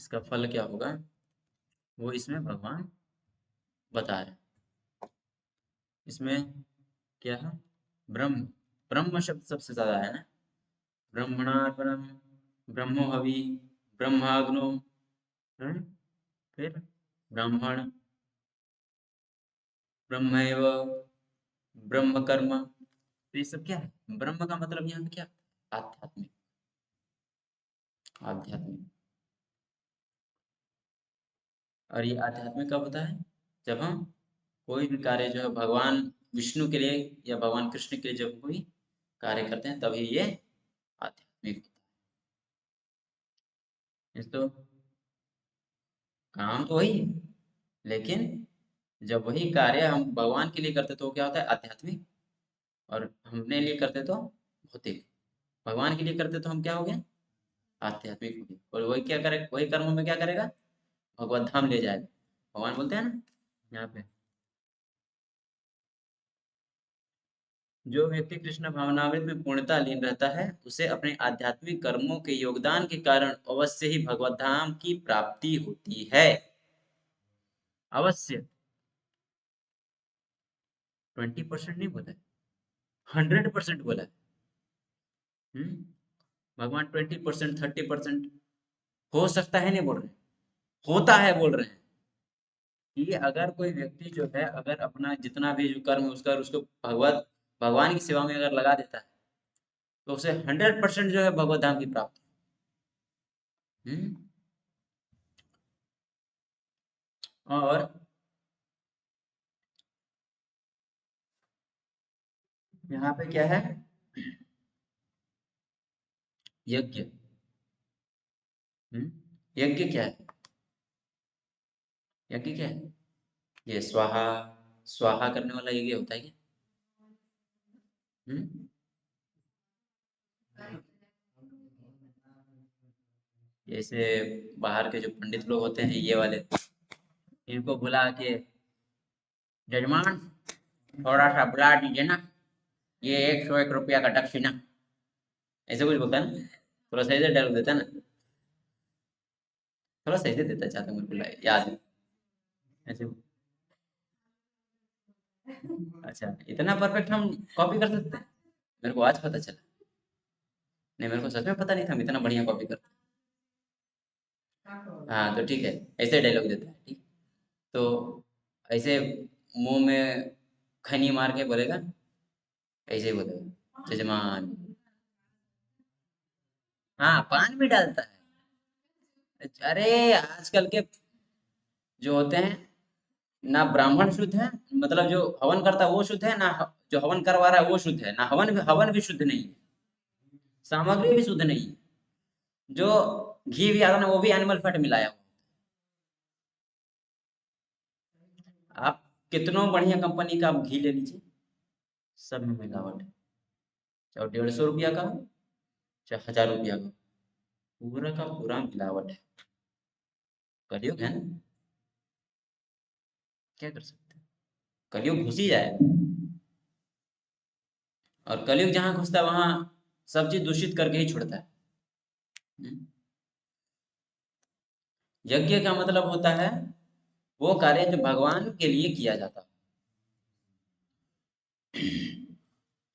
इसका फल क्या होगा वो इसमें भगवान बता रहे हैं। इसमें क्या है? ब्रह्म, ब्रह्म शब्द सबसे ज्यादा है ना। ब्रह्मणार्पणम, ब्रह्मो हवि, ब्रह्माग्नो, हम्म, फिर ब्राह्मण, ब्रह्मैव, ब्रह्म कर्म। तो ये सब क्या है? ब्रह्म का मतलब यहाँ पे क्या? आध्यात्मिक, आध्यात्मिक। और ये आध्यात्मिक कब होता है? जब हम कोई भी कार्य जो है भगवान विष्णु के लिए या भगवान कृष्ण के लिए जब कोई कार्य करते हैं तभी ये आध्यात्मिक होता है। इस तो काम तो वही है, लेकिन जब वही कार्य हम भगवान के लिए करते तो क्या होता है? आध्यात्मिक। और हमने लिए करते तो भौतिक। भगवान के लिए करते तो हम क्या हो गए? आध्यात्मिक हो गए। और वही क्या करे, वही कर्म में क्या करेगा? भगवत धाम ले जाएगा। भगवान बोलते हैं ना यहाँ पे, जो व्यक्ति कृष्ण भावनामृत में पूर्णतः लीन रहता है उसे अपने आध्यात्मिक कर्मों के योगदान के कारण अवश्य ही भगवत धाम की प्राप्ति होती है। अवश्य। 20% नहीं बोला है, 100% बोला है। भगवान 20%, 30% हो सकता है नहीं बोल रहे, होता है बोल रहे हैं। कि अगर कोई व्यक्ति जो है अगर अपना जितना भी जो कर्म है उसका उसको भगवान की सेवा में अगर लगा देता है तो उसे 100% जो है भगवत धाम की प्राप्ति। हम्म और यहाँ पे क्या है? यज्ञ। यज्ञ क्या है? यज्ञ क्या है? ये स्वाहा, स्वाहा करने वाला यज्ञ होता है क्या? हम्म जैसे बाहर के जो पंडित लोग होते हैं ये वाले, इनको बुला के, जजमान थोड़ा सा बुला दीजिए ना, ये 101 रुपया का दक्षिणा, ऐसे कुछ बोलता है ना। थोड़ा सही से डायलॉग देता है ना, थोड़ा सही से देता चाहता हूँ, मेरे को याद है ऐसे। अच्छा, इतना परफेक्ट हम कॉपी कर सकते हैं? मेरे को आज पता चला। नहीं, मेरे को सच में पता नहीं था हम इतना बढ़िया कॉपी करते हैं। हाँ तो ठीक है, ऐसे डायलॉग देता है ठीक। तो ऐसे मुंह में खनी मार के बोलेगा, ऐसे ही बोलेगा, जजमान। हाँ, पान भी डालता है। अरे आजकल के जो होते हैं ना, ब्राह्मण शुद्ध है, मतलब जो हवन करता है वो शुद्ध है ना, जो हवन करवा रहा है वो शुद्ध है ना, हवन भी शुद्ध नहीं है, सामग्री भी शुद्ध नहीं है। जो घी भी आता है ना वो भी एनिमल फैट मिलाया हुआ। आप कितनों बढ़िया कंपनी का आप घी ले लीजिए, सब में मिलावट है। चाहे 150 रुपया का हो, चाहे 1000 रुपया का, पूरा का पूरा मिलावट है। कलयुग है ना, क्या कर सकते हैं? कलयुग घुस ही जाएगा। और कलयुग जहाँ घुसता है वहां सब चीज दूषित करके ही छोड़ता है। हम्म। यज्ञ का मतलब होता है वो कार्य जो भगवान के लिए किया जाता है,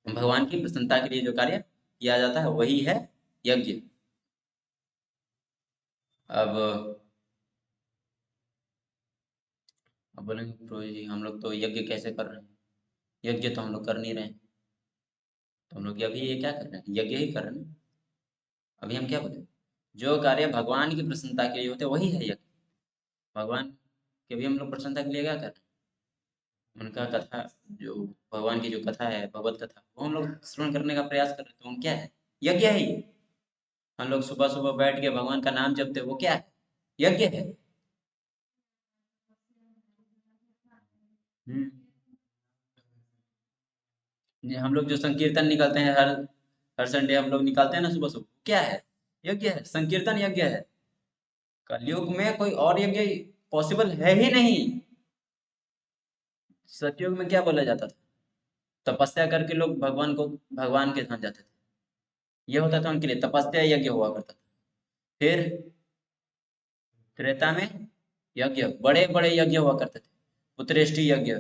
भगवान की प्रसन्नता के लिए जो कार्य किया जाता है वही है यज्ञ। अब अब बोलेंगे प्रो जी हम लोग तो यज्ञ कैसे कर रहे हैं? यज्ञ तो हम लोग कर नहीं रहे हैं। तो हम लोग अभी ये क्या कर रहे हैं? यज्ञ ही कर रहे हैं। अभी हम क्या बोले? जो कार्य भगवान की प्रसन्नता के लिए होते हैं वही है यज्ञ। भगवान के भी हम लोग प्रसन्नता के लिए क्या कर रहे हैं? उनका कथा, जो भगवान की जो कथा है भगवत कथा, वो हम लोग श्रवण करने का प्रयास कर रहे हैं, तो हम क्या है? यज्ञ है ये। हम लोग सुबह सुबह बैठ के भगवान का नाम जपते हैं, वो क्या है? यज्ञ है। हम्म ये हम लोग जो संकीर्तन निकालते हैं, हर हर संडे हम लोग निकालते हैं ना सुबह सुबह, क्या है? यज्ञ है, संकीर्तन यज्ञ है। कलयुग में कोई और यज्ञ पॉसिबल है ही नहीं। सतयुग में क्या बोला जाता था? तपस्या करके लोग भगवान के धाम जाते थे। ये होता था उनके लिए, तपस्या यज्ञ हुआ करता था। फिर त्रेता में यज्ञ, बड़े बड़े यज्ञ हुआ करते थे। पुत्रेष्टि यज्ञ,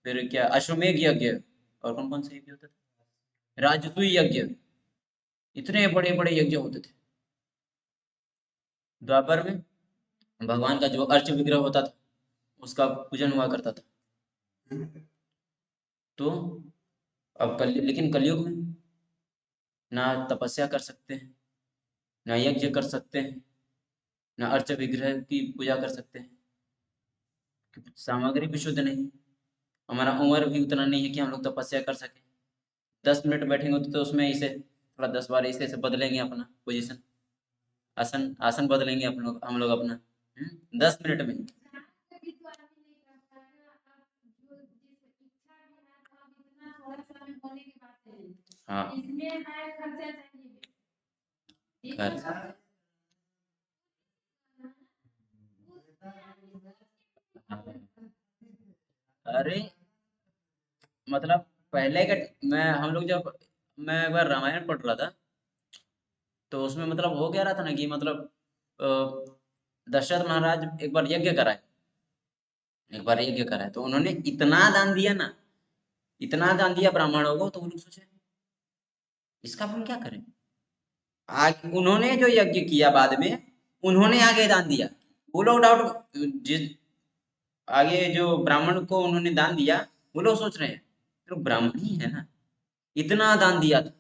फिर क्या अश्वमेध यज्ञ, और कौन कौन से यज्ञ होते थे, राजसूय यज्ञ, इतने बड़े बड़े यज्ञ होते थे। द्वापर में भगवान का जो अर्च विग्रह होता था उसका पूजन हुआ करता था। तो अब लेकिन कलयुग में ना तपस्या कर सकते हैं, ना यज्ञ कर सकते हैं, ना अर्च विग्रह की पूजा कर सकते हैं, क्योंकि सामग्री भी शुद्ध नहीं, हमारा उम्र भी उतना नहीं है कि हम लोग तपस्या कर सकें। 10 मिनट बैठेंगे तो उसमें इसे थोड़ा 10 बार इसे बदलेंगे अपना पोजीशन, आसन आसन बदलेंगे हम लोग अपना 10 मिनट में। हाँ खर्च, अरे मतलब पहले का, मैं हम लोग जब, मैं एक बार रामायण पढ़ रहा था, तो उसमें मतलब हो क्या रहा था ना कि मतलब अ, दशरथ महाराज एक बार यज्ञ कराए, एक बार यज्ञ कराए तो उन्होंने इतना दान दिया ना, इतना दान दिया ब्राह्मणों को, तो उन्होंने सोचे इसका हम क्या करें। आगे उन्होंने जो यज्ञ किया बाद में, उन्होंने आगे दान दिया। वो लोग डाउट, जिस आगे जो ब्राह्मण को उन्होंने दान दिया, वो लोग सोच रहे हैं तो ब्राह्मण ही है ना, इतना दान दिया था।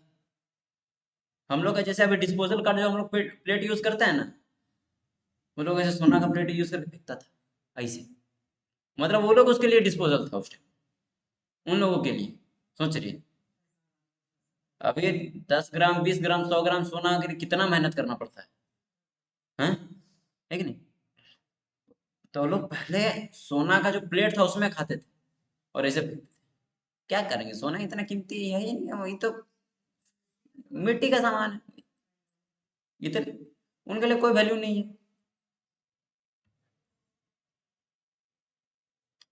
हम लोग का जैसे अभी डिस्पोजल का जो हम लोग प्लेट यूज करते हैं ना, वो लोग ऐसे सोना का प्लेट यूज करके फेंकता था ऐसे, मतलब वो लोग उसके लिए डिस्पोजल था उस टाइम, उन लोगों के लिए। सोच रही है अभी 10 ग्राम 20 ग्राम 100 ग्राम सोना के लिए कितना मेहनत करना पड़ता है है कि नहीं। तो लोग पहले सोना का जो प्लेट था उसमें खाते थे और ऐसे फेंकते थे। क्या करेंगे, सोना इतना कीमती है ही नहीं, वही तो मिट्टी का सामान है, इतने उनके लिए कोई वैल्यू नहीं है।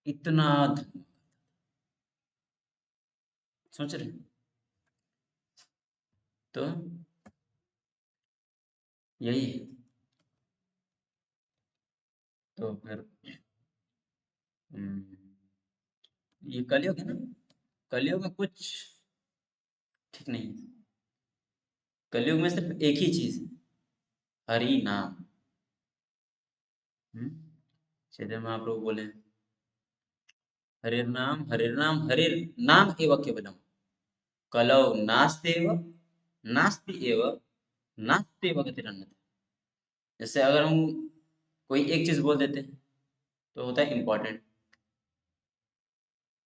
इतना सोच रहे हैं। तो यही है। तो फिर हम्म, ये कलयुग है ना, कलयुग में कुछ ठीक नहीं है। कलयुग में सिर्फ एक ही चीज है, हरि नाम। चैतन्य महाप्रभु बोले, हरिर नाम हरिर नाम एवं केवलम, कलौ नास्तेव नास्ति एव नास्तेव गतिरन्यथा। जैसे अगर हम कोई एक चीज बोल देते हैं तो होता है इम्पोर्टेंट,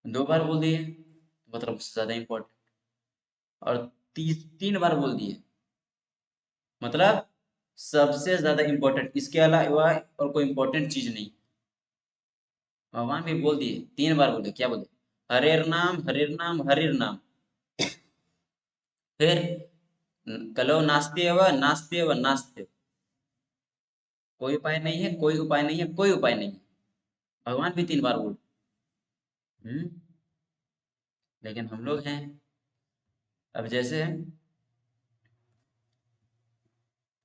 2 बार बोल दिए मतलब उससे ज्यादा इम्पोर्टेंट, और 3 बार बोल दिए मतलब सबसे ज्यादा इम्पोर्टेंट, इसके अलावा और कोई इम्पोर्टेंट चीज नहीं। भगवान भी बोल दिए, 3 बार बोले, क्या बोले, हरेर नाम हरेर नाम हरेर नाम। फिर कलो नास्तेव नास्तेव नास्तेव, कोई उपाय नहीं है, कोई उपाय नहीं है, कोई उपाय नहीं है। भगवान भी 3 बार बोल। हम्म लेकिन हम लोग हैं, अब जैसे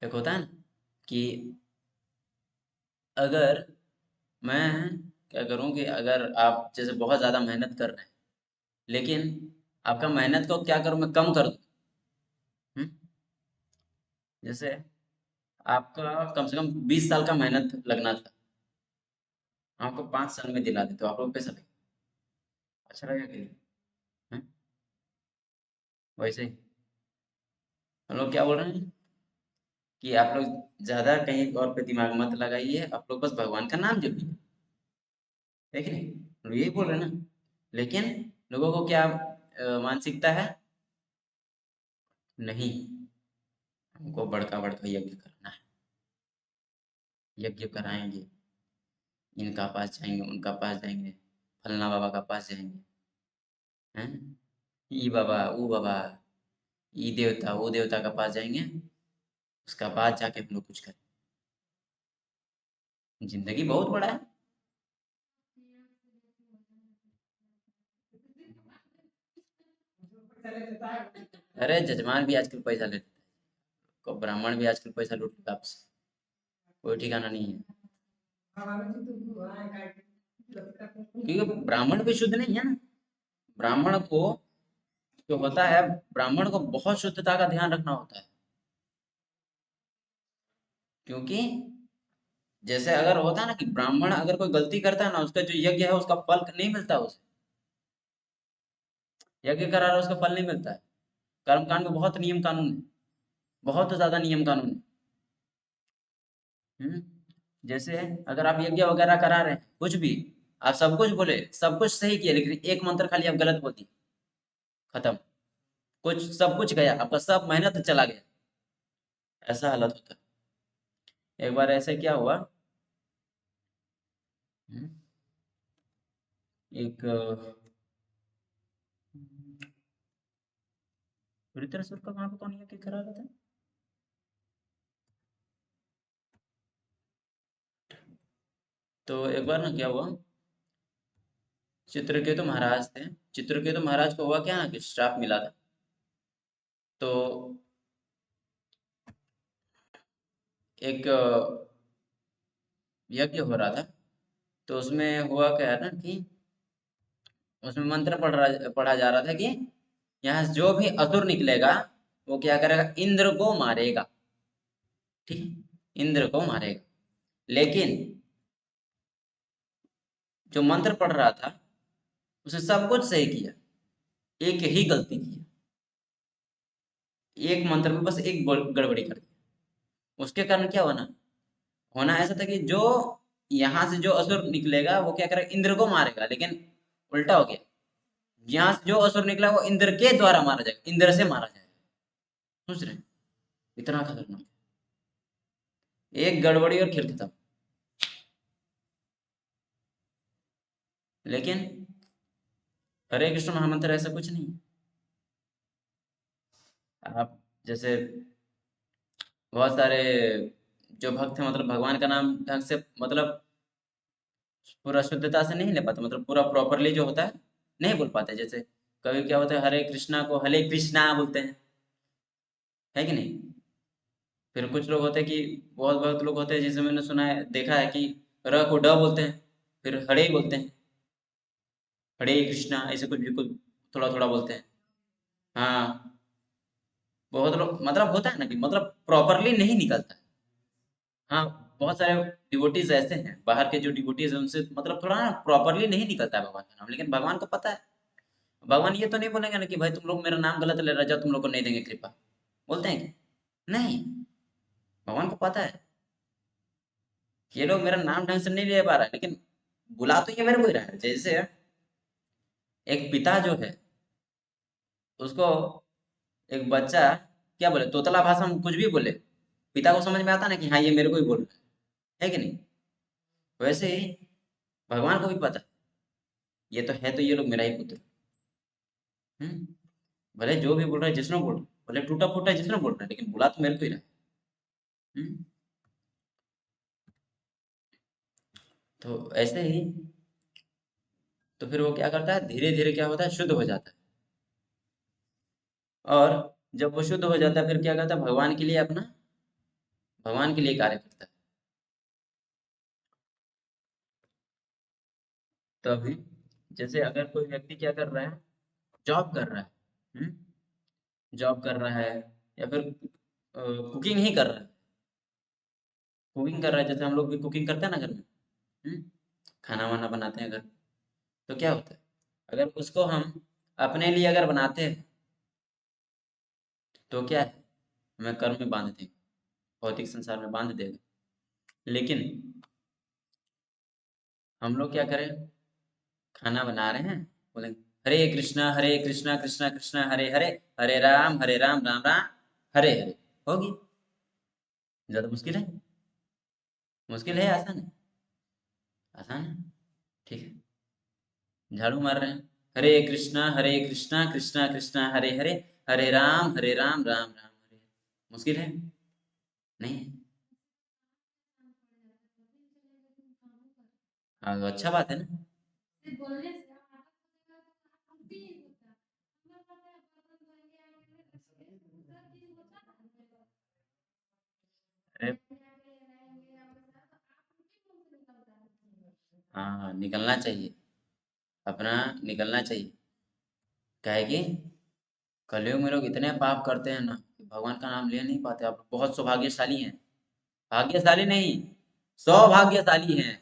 एक होता है ना कि अगर मैं क्या करूं कि अगर आप जैसे बहुत ज्यादा मेहनत कर रहे हैं, लेकिन आपका मेहनत को क्या करूं मैं कम कर दूं। हम्म? जैसे आपका कम से कम 20 साल का मेहनत लगना था, आपको 5 साल में दिला दे तो आप लोग कैसा लगे, अच्छा लगेगा कि नहीं? हैं? वैसे ही हम लोग क्या बोल रहे हैं कि आप लोग ज्यादा कहीं और पे दिमाग मत लगाइए, आप लोग बस भगवान का नाम जपिए, है कि नहीं, हम लोग यही बोल रहे हैं ना। लेकिन लोगों को क्या मानसिकता है, नहीं हमको बड़का बड़का यज्ञ करना है, यज्ञ कराएंगे, इनका पास जाएंगे उनका पास जाएंगे, फलना बाबा का पास जाएंगे, हैं, ई बाबा वो बाबा, ई देवता वो देवता का पास जाएंगे, उसका बाद जाके हम लोग कुछ करें। जिंदगी बहुत बड़ा है। अरे जजमान भी आजकल पैसा लेते हैं, ब्राह्मण भी आजकल पैसा लूट लेता है आपसे, कोई ठिकाना नहीं है। क्योंकि ब्राह्मण भी शुद्ध नहीं है ना। ब्राह्मण को जो होता है, ब्राह्मण को बहुत शुद्धता का ध्यान रखना होता है। क्योंकि जैसे अगर होता है ना कि ब्राह्मण अगर कोई गलती करता है ना, उसका जो यज्ञ है उसका फल नहीं मिलता उसे। यज्ञ करा रहा है उसका फल नहीं मिलता है। कर्मकांड में बहुत नियम कानून है, बहुत ज्यादा नियम कानून है। हम्म। जैसे अगर आप यज्ञ वगैरह करा रहे हैं, कुछ भी, आप सब कुछ बोले, सब कुछ सही किया, लेकिन एक मंत्र खाली आप गलत बोल दिए, खत्म। कुछ सब कुछ गया, आपका सब मेहनत चला गया। ऐसा हालत होता है। एक बार ऐसे क्या हुआ। हम्म, एक वृत्रासुर का वहां पे कौन यज्ञ करा रहा था। तो एक बार ना क्या हुआ, चित्रकेतु महाराज थे। चित्रकेतु महाराज को हुआ क्या ना कि श्राप मिला था। तो एक यज्ञ हो रहा था। तो उसमें हुआ क्या है ना कि उसमें मंत्र पढ़ा जा रहा था कि यहाँ से जो भी असुर निकलेगा वो क्या करेगा, इंद्र को मारेगा। ठीक है? इंद्र को मारेगा। लेकिन जो मंत्र पढ़ रहा था उसने सब कुछ सही किया, एक ही गलती की। एक मंत्र में बस एक गड़बड़ी कर दी। उसके कारण क्या होना, होना ऐसा था कि जो यहाँ से जो असुर निकलेगा वो क्या करेगा, इंद्र को मारेगा। लेकिन उल्टा हो गया, यहाँ से जो असुर निकला वो इंद्र के द्वारा मारा जाएगा, इंद्र से मारा जाएगा। सोच रहे हैं, इतना खतरनाक। एक गड़बड़ी और खेल खत्म। लेकिन हरे कृष्ण महामंत्र ऐसा कुछ नहीं है। आप जैसे बहुत सारे जो भक्त हैं, मतलब भगवान का नाम ढंग से, मतलब पूरा शुद्धता से नहीं ले पाते, मतलब पूरा प्रॉपरली जो होता है नहीं बोल पाते। जैसे कभी क्या होता है, हरे कृष्णा को हरे कृष्णा बोलते हैं, है कि नहीं। फिर कुछ लोग होते हैं कि बहुत बहुत लोग होते हैं, जिसे मैंने सुना है, देखा है कि र को ड बोलते हैं, फिर हरे बोलते हैं, हरे कृष्णा ऐसे कुछ भी कुछ थोड़ा थोड़ा बोलते हैं। हाँ, बहुत लोग, मतलब होता है ना कि मतलब प्रॉपरली नहीं निकलता है। हाँ, बहुत सारे डिवोटीज ऐसे हैं, बाहर के जो डिवोटीज हैं उनसे मतलब थोड़ा ना प्रॉपरली नहीं निकलता है भगवान का नाम, लेकिन भगवान को पता है। भगवान ये तो नहीं बोलेंगे ना कि भाई तुम लोग मेरा नाम गलत ले रहे हो, तुम लोग को नहीं देंगे कृपा। बोलते हैं क्या? नहीं। भगवान को पता है कि ये लोग मेरा नाम ढंग से नहीं ले पा रहा है, लेकिन बुला तो ये मेरे को ही रहा है। जैसे एक पिता जो है, उसको एक बच्चा क्या बोले, तोतला भाषा में कुछ भी बोले, पिता को समझ में आता ना कि हाँ ये मेरे को ही बोल रहा है कि नहीं। वैसे ही भगवान को भी पता है, ये तो है, तो ये लोग मेरा ही पुत्र। हम्म। भले जो भी बोल रहा है, जिसने बोल रहा है, भले टूटा फूटा जिसने बोल रहा है, लेकिन बुला तो मेरे को ही रहा है। हम्म। तो ऐसे ही, तो फिर वो क्या करता है, धीरे धीरे क्या होता है, शुद्ध हो जाता है। और जब वो शुद्ध हो जाता है, फिर क्या करता है, भगवान के लिए अपना, भगवान के लिए कार्य करता है। तभी जैसे अगर कोई व्यक्ति क्या कर रहा है, जॉब कर रहा है, जॉब कर रहा है, या फिर कुकिंग ही कर रहा है, कुकिंग कर रहा है, जैसे हम लोग भी कुकिंग करते हैं ना घर में। हम्म, खाना वाना बनाते हैं घर। तो क्या होता है, अगर उसको हम अपने लिए अगर बनाते हैं, तो क्या है, हमें कर्म में बांध देगा, भौतिक संसार में बांध देगा। लेकिन हम लोग क्या करें, खाना बना रहे हैं, बोले हरे कृष्णा कृष्णा कृष्णा हरे हरे, हरे राम राम राम हरे हरे। होगी। ज्यादा मुश्किल है? मुश्किल है, आसान है? आसान है। ठीक है। झाड़ू मार रहे हैं, हरे कृष्णा कृष्णा कृष्णा हरे हरे, हरे राम राम राम हरे। मुश्किल है? नहीं है। हाँ, तो अच्छा बात है ना। अरे हाँ, निकलना चाहिए, अपना निकलना चाहिए। क्या है कि कलयुग में लोग इतने पाप करते हैं ना कि भगवान का नाम ले नहीं पाते। आप बहुत सौभाग्यशाली हैं। भाग्यशाली नहीं, सौभाग्यशाली हैं।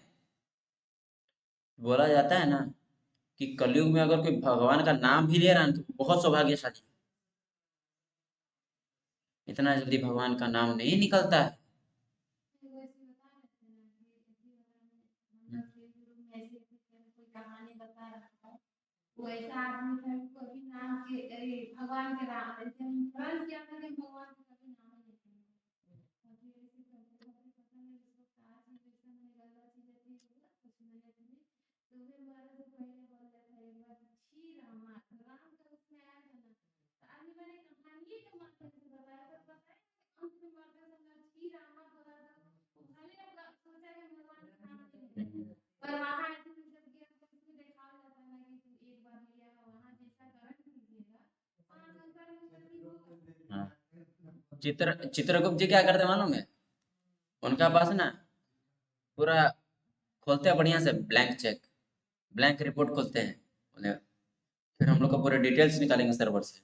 बोला जाता है ना कि कलयुग में अगर कोई भगवान का नाम भी ले रहा है ना, तो बहुत सौभाग्यशाली है। इतना जल्दी भगवान का नाम नहीं निकलता है। हाँ। चित्रगुप्त जी क्या करते मालूम है? उनका पास ना पूरा खोलते हैं बढ़िया से ब्लैंक चेक, ब्लैंक रिपोर्ट खोलते हैं उन्हें। फिर हम लोग का पूरा डिटेल्स निकालेंगे सर्वर से।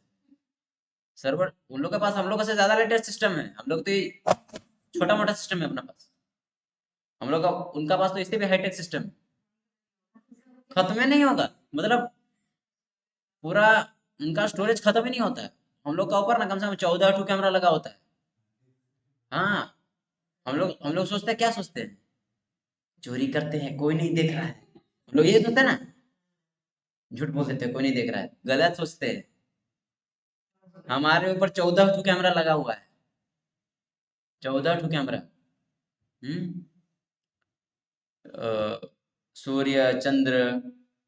सर्वर उन लोग के पास हम लोग से ज्यादा लेटेस्ट सिस्टम है। हम लोग तो ये छोटा मोटा सिस्टम है अपना पास। हम लोग का उनका पास तो इससे भी हाईटेक सिस्टम है। खत्म ही नहीं होगा। मतलब पूरा उनका स्टोरेज खत्म ही नहीं होता है। हम लोग का ऊपर ना कम से कम 14 कैमरा लगा होता है। हाँ। हम लोग सोचते हैं, क्या सोचते हैं? चोरी करते हैं, कोई नहीं देख रहा है। हम लोग ये सोचते हैं ना। झूठ बोल देते हैं, कोई नहीं देख रहा है, गलत सोचते हैं। हमारे ऊपर 14 कैमरा लगा हुआ है। 14 कैमरा। हम्म। सूर्य, चंद्र,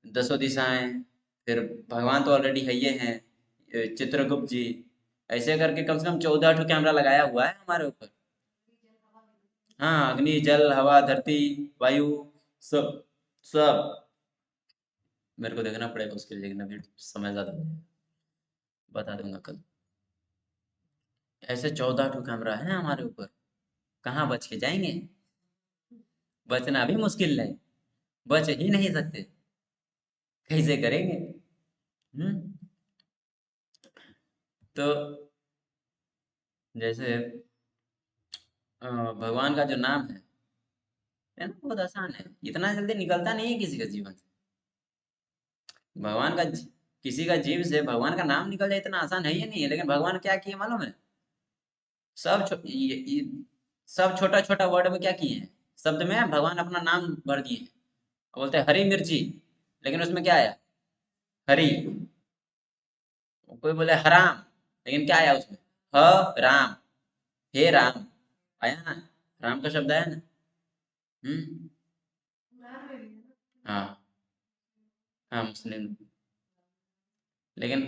दसों दिशाएं, फिर भगवान तो ऑलरेडी है ये हैं, चित्रगुप्त जी। ऐसे करके कम से कम 14 कैमरा लगाया हुआ है हमारे ऊपर। हाँ, अग्नि, जल, हवा, धरती, वायु, सब सब। मेरे को देखना पड़ेगा उसके लिए, लेकिन अभी समय ज्यादा है। बता दूंगा कल। ऐसे 14 कैमरा है हमारे ऊपर। कहाँ बच के जाएंगे? बचना भी मुश्किल है। बच ही नहीं सकते। कैसे करेंगे? हम्म। तो जैसे भगवान का जो नाम है ना, बहुत आसान है। इतना जल्दी निकलता नहीं है किसी का जीवन से। भगवान का किसी का जीव से भगवान का नाम निकल जाए, इतना आसान है ही नहीं है। लेकिन भगवान क्या किए मालूम है? सब छोटा छोटा वर्ड में क्या किए हैं? शब्द में भगवान अपना नाम भर दिए हैं। बोलते हैं हरी मिर्ची, लेकिन उसमें क्या आया? हरी। कोई बोले हराम, लेकिन क्या आया उसमें? ह राम, हे राम। आया ना? राम का शब्द आया ना? हम्म। हाँ। हाँ, मुस्लिम। लेकिन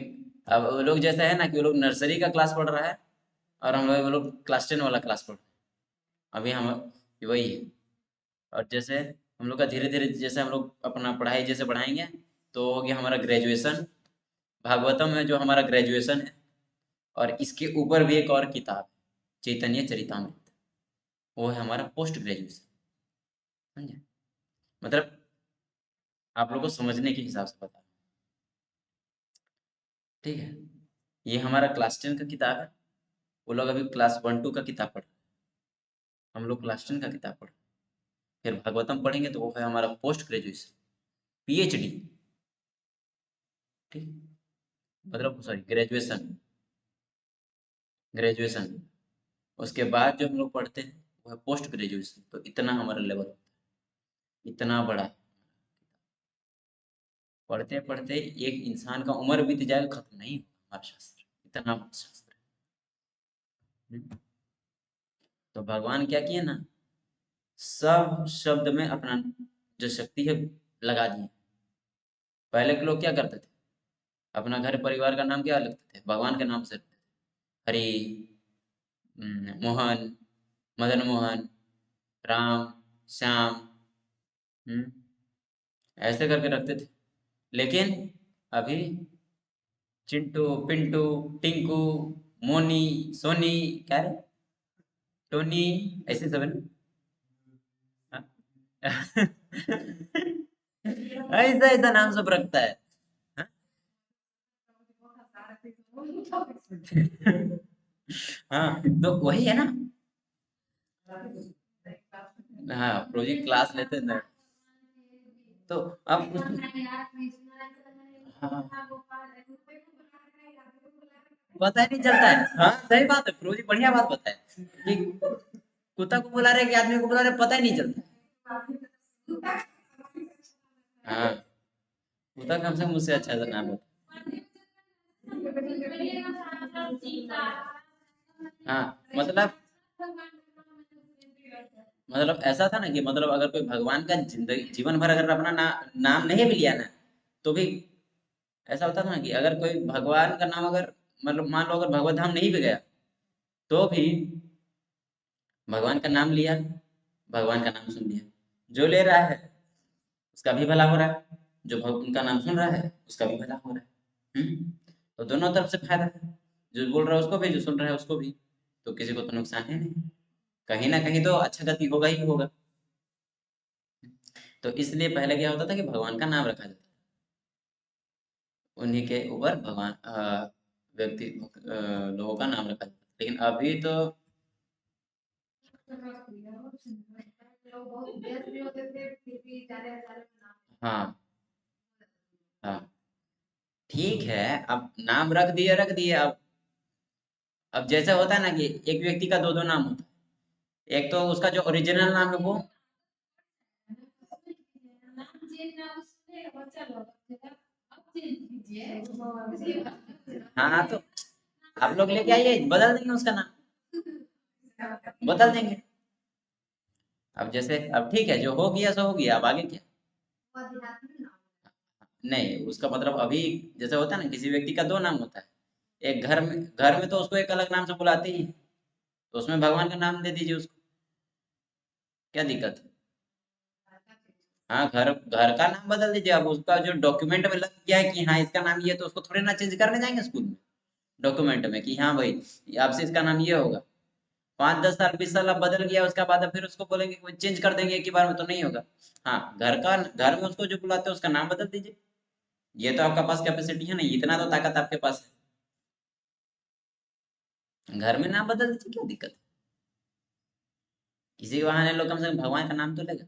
अब वो लोग जैसा है ना कि वो लोग नर्सरी का क्लास पढ़ रहा है, और हम लोग वो लोग क्लास 10 वाला क्लास पढ़ रहे हैं। अभी हम वही है। और जैसे हम लोग का धीरे धीरे जैसे हम लोग अपना पढ़ाई जैसे बढ़ाएंगे, तो हो गया हमारा ग्रेजुएशन। भागवतम है जो हमारा ग्रेजुएशन है। और इसके ऊपर भी एक और किताब है, चैतन्य चरितामृत। वो है हमारा पोस्ट ग्रेजुएशन। समझे? मतलब आप लोग को समझने के हिसाब से बता रहा हूँ। ठीक है। ये हमारा क्लास 10 का किताब है। वो लोग अभी क्लास 1 2 का किताब पढ़ रहे हैं। हम लोग क्लास 10 का किताब पढ़ रहे हैं। फिर भागवतम पढ़ेंगे तो वो है हमारा पोस्ट ग्रेजुएशन, पीएचडी। ठीक। मतलब सॉरी, ग्रेजुएशन। ग्रेजुएशन। उसके बाद जो हम लोग पढ़ते हैं वो है पोस्ट ग्रेजुएशन। तो इतना हमारा लेवल, इतना बड़ा। पढ़ते पढ़ते एक इंसान का उम्र बीत जाएगा, खत्म नहीं होगा हमारा शास्त्र। इतना बड़ा शास्त्र है। तो भगवान क्या किए ना, सब शब्द में अपना जो शक्ति है लगा दिए। पहले के लोग क्या करते थे? अपना घर परिवार का नाम क्या लिखते थे? भगवान के नाम से रखते थे। हरि, मोहन, मदन मोहन, राम, श्याम। हम्म, ऐसे करके रखते थे। लेकिन अभी चिंटू, पिंटू, टिंकू, मोनी, सोनी, क्या रे, टोनी, ऐसे सब है ना? हाँ? ऐसा ऐसा नाम सब रखता है। हाँ? हाँ, तो वही है ना। हाँ, प्रोजेक्ट क्लास लेते हैं ना। तो अब हाँ, पता ही नहीं चलता है। हाँ, सही बात है, प्रोजी बढ़िया बात बताए कि कुत्ता को बुला रहे कि आदमी को बुला रहे, पता ही नहीं चलता। हाँ, कुत्ता कम से कम मुझसे अच्छा सा नाम बता। हाँ, मतलब ऐसा था ना कि मतलब अगर कोई भगवान का जिंदगी जीवन भर अगर अपना नाम नहीं भी लिया ना, तो भी ऐसा होता था ना कि अगर कोई भगवान का नाम अगर मतलब मान लो अगर भगवत धाम नहीं भी गया, तो भी भगवान का नाम लिया, भगवान का नाम सुन लिया, जो ले रहा है उसका भी भला हो रहा है, जो उनका नाम सुन रहा है उसका भी भला हो रहा है। तो दोनों तरफ से फायदा है, जो बोल रहा है उसको भी, जो सुन रहा है उसको भी। तो किसी को तो नुकसान है नहीं, कहीं ना कहीं तो अच्छा गति होगा ही होगा। तो इसलिए पहले क्या होता था कि भगवान का नाम रखा जाता था, उन्हीं के ऊपर भगवान व्यक्ति लोगों का नाम रखा जाता था। लेकिन अभी तो हाँ, हाँ, ठीक है, अब नाम रख दिए रख दिए। अब जैसे होता है ना कि एक व्यक्ति का दो दो नाम होता है, एक तो उसका जो ओरिजिनल नाम है वो। हाँ, तो आप लोग लेके आइए, बदल देंगे उसका नाम, बदल देंगे। अब जैसे अब ठीक है, जो हो गया सो हो गया, अब आगे क्या। नहीं, उसका मतलब अभी जैसे होता है ना, किसी व्यक्ति का दो नाम होता है, एक घर में तो उसको एक अलग नाम से बुलाते ही, तो उसमें भगवान का नाम दे दीजिए उसको, क्या दिक्कत है। हाँ, घर घर का नाम बदल दीजिए, अब उसका जो डॉक्यूमेंट में लग गया है कि हाँ इसका नाम ये है, तो उसको थोड़ी ना चेंज करने जाएंगे स्कूल में, डॉक्यूमेंट में कि हाँ भाई आपसे इसका नाम ये होगा। 5 10 साल 20 साल अब बदल गया, उसका बाद अब फिर उसको बोलेंगे कि चेंज कर देंगे एक ही बार में, तो नहीं होगा। हाँ, घर में उसको जो बुलाते हैं उसका नाम बदल दीजिए। ये तो आपका पास कैपेसिटी है, नहीं इतना तो ताकत आपके पास है, घर में नाम बदल दीजिए, क्या दिक्कत है। किसी के बहाने लोग कम से कम भगवान का नाम तो लेगा।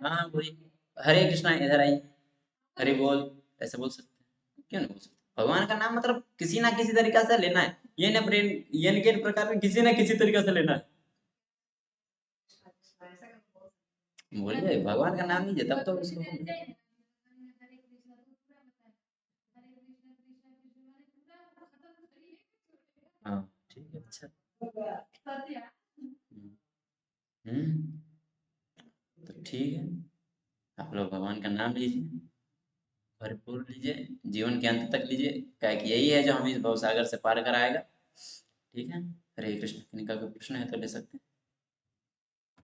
हाँ, वही, हरे कृष्णा इधर आई, हरि बोल, ऐसे बोल सकते हैं, क्यों नहीं बोल सकते। भगवान का नाम मतलब किसी ना किसी तरीका से लेना है, ये न के प्रकार में किसी ना किसी तरीका से लेना है। बोलिए भगवान का नाम लीजिए तब तो उसको। हाँ, ठीक है, अच्छा। हम्म, हम्म, तो ठीक है, आप लोग भगवान का नाम लीजिए, भरपूर लीजिए, जीवन के अंत तक लीजिए, क्या कि यही है जो हमें इस भवसागर से पार कराएगा। ठीक है, हरे कृष्ण, किन्हीं का कोई प्रश्न है तो ले सकते हैं।